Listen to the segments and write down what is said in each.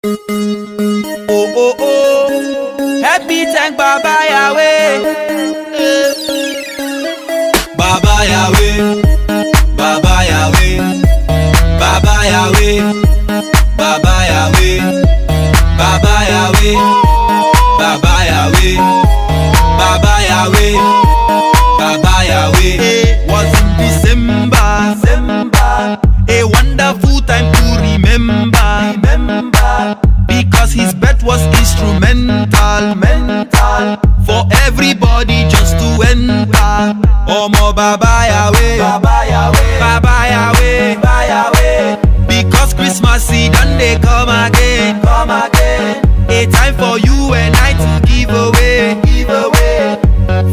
Oh oh oh, happy thank Baba Yahweh. Baba Yahweh, Baba Yahweh, Baba Yahweh, Baba Yahweh, Baba Yahweh, Baba Yahweh, Baba Yahweh, Baba Yahweh. Was in December, a wonderful time to remember. Because his birth was instrumental for everybody just to enter. Omo Baba Yahweh, Baba Yahweh, Baba Yahweh, Baba Yahweh. Because Christmas Eve done they come again. A time for you and I to give away.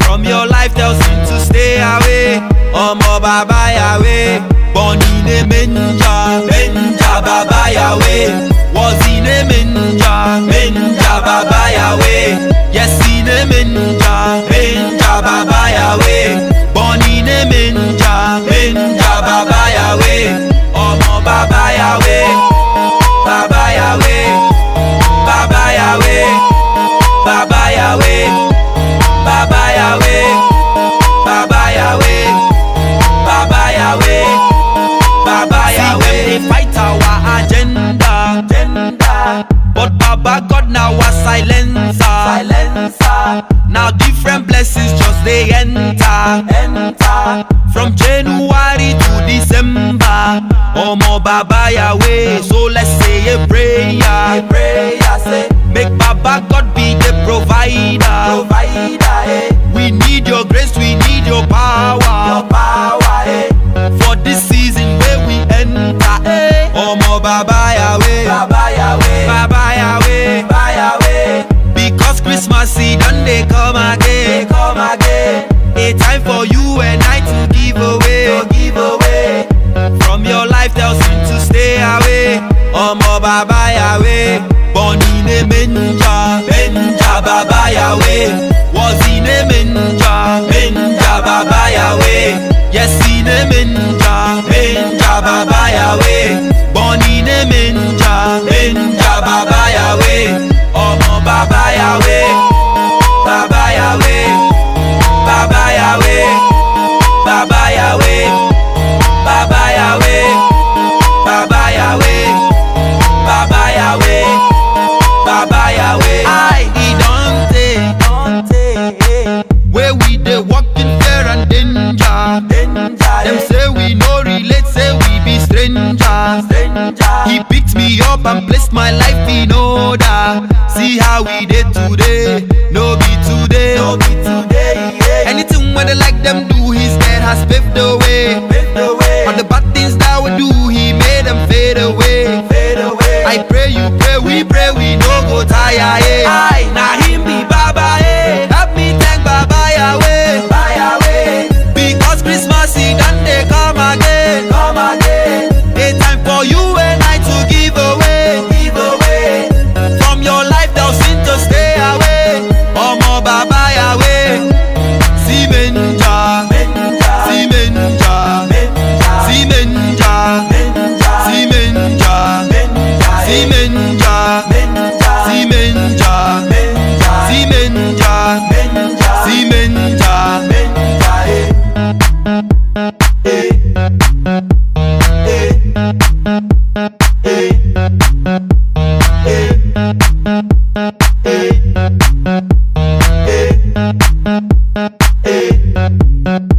From your life tell sin to stay away. Omo Baba Yahweh, born in a manger, Baba Yahweh. Was in a manger, Baba Yahweh. Yes, in a manger, Baba Yahweh. Born in a manger, Baba Yahweh. Omo Baba Yahweh, Baba Yahweh, Baba Yahweh, Baba Yahweh, Baba Yahweh, Baba Yahweh, Baba Yahweh, Baba Yahweh. See them they fight our agenda, but Baba God now a silencer. Now different blessings just they enter. From January to December. Omo Baba Yahweh, so let's say a prayer. Say, make Baba God be the provider. We need your grace, we need your power. For this season where we enter. Omo Baba Yahweh, Baba Yahweh, Baba Yahweh, Baba Yahweh. Because Christmas Eve done they come again. A time for you and I to give away. From your life tell sin to stay away. Omo Baba Yahweh, born in a manger, Baba Yahweh. Was in a manger, Baba Yahweh. Yes, in a manger, Baba Yahweh. Born in a manger, Baba Yahweh. Omo Baba Yahweh, Baba Yahweh, Baba Yahweh, Baba Yahweh, Baba Yahweh, Baba Yahweh, Baba Yahweh, Baba Yahweh. He don't take where we dey walk in fear and danger. Them say we no relate, say we be strangers. He picked me up and placed my life in order. See how we did today, no be today. Anything when they like them do, his dad has paved the way. On the bad things that we do, he made them fade away. I pray, you pray, we no go tire. Now him be Baba, help me thank Baba Yahweh. Because Christmas Eve done they come again. A time for you and I to give away. From your life thou sin to stay away. Omo Baba Yahweh. See menja, see menja, see menja, see menja, see menja, see menja, see menja, see menja. Hey.